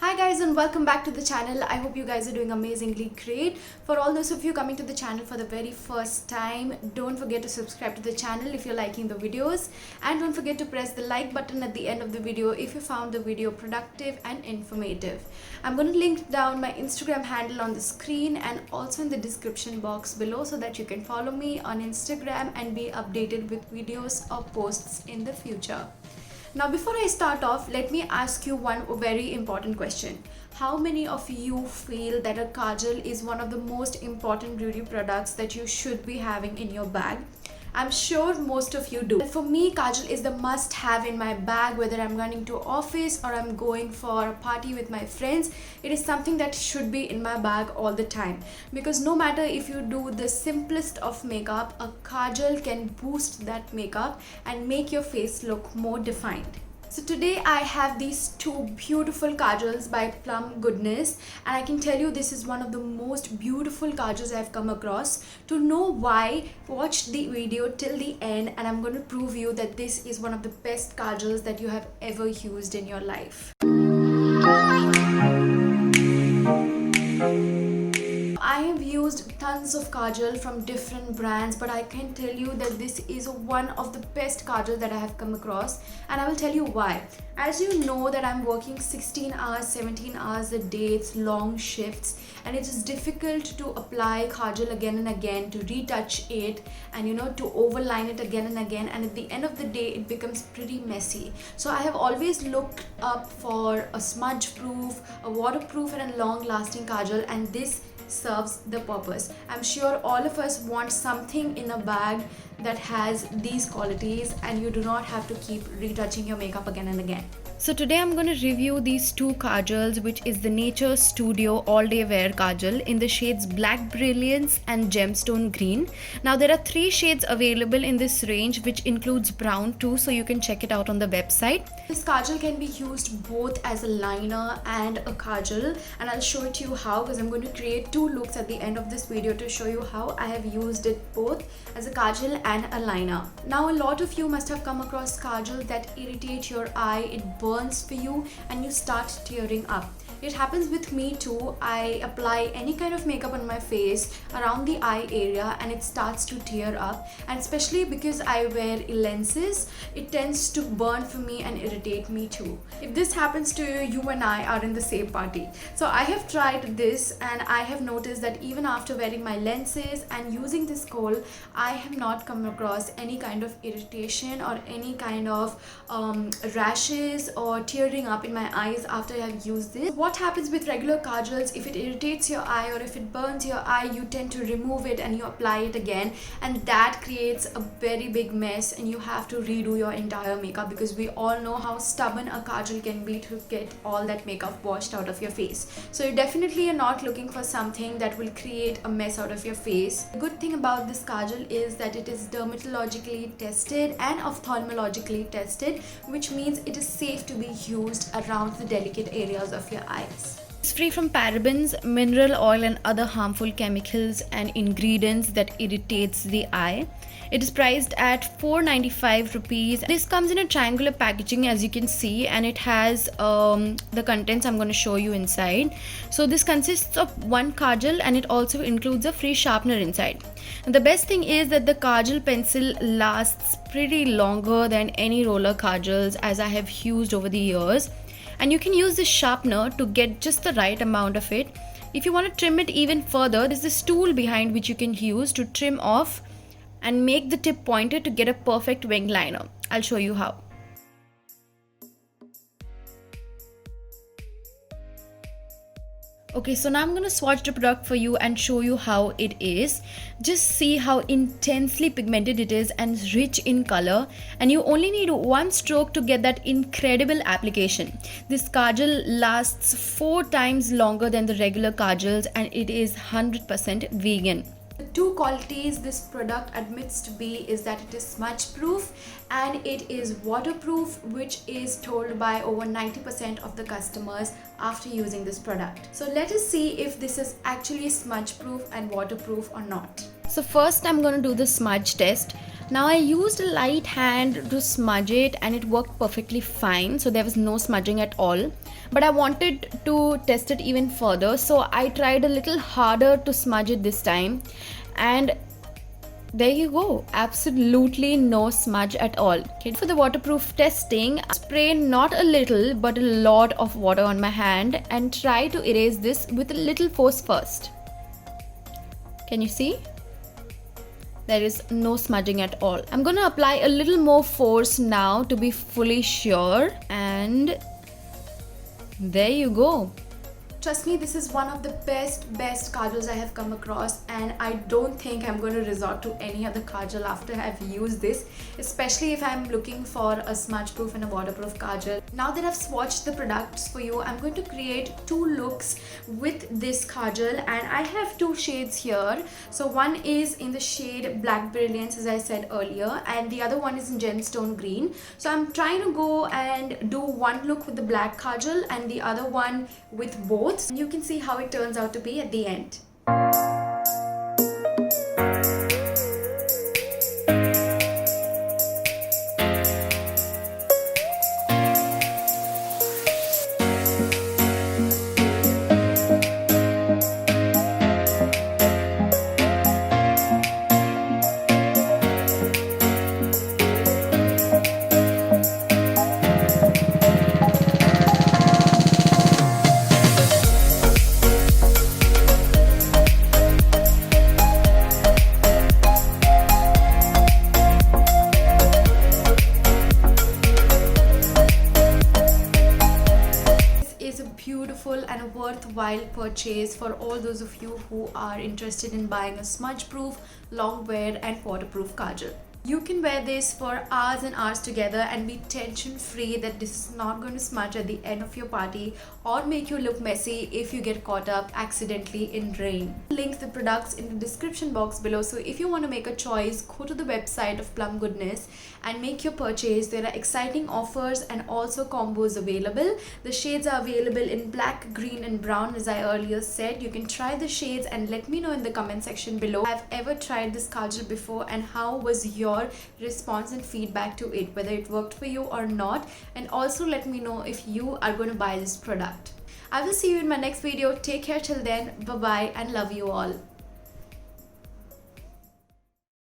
Hi guys and welcome back to the channel. I hope you guys are doing amazingly great. For all those of you coming to the channel for the very first time, don't forget to subscribe to the channel if you're liking the videos, and don't forget to press the like button at the end of the video if you found the video productive and informative. I'm going to link down my Instagram handle on the screen and also in the description box below so that you can follow me on Instagram and be updated with videos or posts in the future. Now before I start off, let me ask you one very important question. How many of you feel that a kajal is one of the most important beauty products that you should be having in your bag? I'm sure most of you do. For me, kajal is the must have in my bag, whether I'm running to office or I'm going for a party with my friends. It is something that should be in my bag all the time, because no matter if you do the simplest of makeup, a kajal can boost that makeup and make your face look more defined. So today I have these two beautiful kajals by Plum goodness, and I can tell you this is one of the most beautiful kajals I've come across. To know why, watch the video till the end and I'm going to prove you that this is one of the best kajals that you have ever used in your life. I have used tons of kajal from different brands, but I can tell you that this is one of the best kajal that I have come across, and I will tell you why. As you know that I'm working 16 hours, 17 hours a day, it's long shifts, and it is difficult to apply kajal again and again, to retouch it and to overline it again and again, and at the end of the day it becomes pretty messy. So I have always looked up for a smudge proof, a waterproof and a long lasting kajal, and this serves the purpose. I'm sure all of us want something in a bag that has these qualities and you do not have to keep retouching your makeup again and again. So today I'm going to review these two kajals, which is the NaturStudio All Day Wear Kajal in the shades Black Brilliance and Gemstone Green. Now there are 3 shades available in this range, which includes brown too, so you can check it out on the website. This kajal can be used both as a liner and a kajal, and I'll show it to you how, because I'm going to create 2 looks at the end of this video to show you how I have used it both as a kajal and a liner. Now a lot of you must have come across kajal that irritate your eye, it burns for you and you start tearing up. It happens with me too. I apply any kind of makeup on my face around the eye area and it starts to tear up, and especially because I wear lenses, it tends to burn for me and irritate me too. If this happens to you, you and I are in the same party. So I have tried this and I have noticed that even after wearing my lenses and using this kohl, I have not come across any kind of irritation or any kind of rashes or tearing up in my eyes after I have used this. What happens with regular kajals, if it irritates your eye or if it burns your eye, you tend to remove it and you apply it again, and that creates a very big mess and you have to redo your entire makeup, because we all know how stubborn a kajal can be to get all that makeup washed out of your face. So you definitely are not looking for something that will create a mess out of your face. The good thing about this kajal is that it is dermatologically tested and ophthalmologically tested, which means it is safe to be used around the delicate areas of your eyes. It's free from parabens, mineral oil and other harmful chemicals and ingredients that irritates the eye. It is priced at 495 rupees. This comes in a triangular packaging, as you can see, and it has the contents I'm going to show you inside. So this consists of 1 kajal and it also includes a free sharpener inside. And the best thing is that the kajal pencil lasts pretty longer than any roller kajals as I have used over the years. And you can use this sharpener to get just the right amount of it. If you want to trim it even further, there's this tool behind which you can use to trim off and make the tip pointed to get a perfect wing liner. I'll show you how. Okay, so now I'm going to swatch the product for you and show you how it is. Just see how intensely pigmented it is and rich in color, and you only need 1 stroke to get that incredible application. This kajal lasts 4 times longer than the regular kajals and it is 100% vegan. The 2 qualities this product admits to be is that it is smudge proof and it is waterproof, which is told by over 90% of the customers after using this product. So let us see if this is actually smudge proof and waterproof or not. So first I'm going to do the smudge test. Now I used a light hand to smudge it and it worked perfectly fine, so there was no smudging at all. But I wanted to test it even further, so I tried a little harder to smudge it this time, and there you go, absolutely no smudge at all. Okay, for the waterproof testing, I spray not a little but a lot of water on my hand and try to erase this with a little force first. Can you see? There is no smudging at all. I'm gonna apply a little more force now to be fully sure, and there you go. Trust me, this is one of the best kajals I have come across, and I don't think I'm going to resort to any other kajal after I've used this, especially if I'm looking for a smudge proof and a waterproof kajal. Now that I've swatched the products for you, I'm going to create two looks with this kajal, and I have two shades here. So one is in the shade Black Brilliance, as I said earlier, and the other one is in Gemstone Green. So I'm trying to go and do one look with the black kajal and the other one with both. You can see how it turns out to be at the end. Beautiful and a worthwhile purchase for all those of you who are interested in buying a smudge proof, long wear and waterproof kajal. You can wear this for hours and hours together and be tension free that this is not going to smudge at the end of your party or make you look messy if you get caught up accidentally in rain. Link the products in the description box below, so if you want to make a choice, go to the website of Plum Goodness and make your purchase. There are exciting offers and also combos available. The shades are available in black, green and brown, as I earlier said. You can try the shades and let me know in the comment section below. I've ever tried this kajal before, and how was your response and feedback to it, whether it worked for you or not, and also let me know if you are going to buy this product. I will see you in my next video. Take care till then. Bye bye and love you all.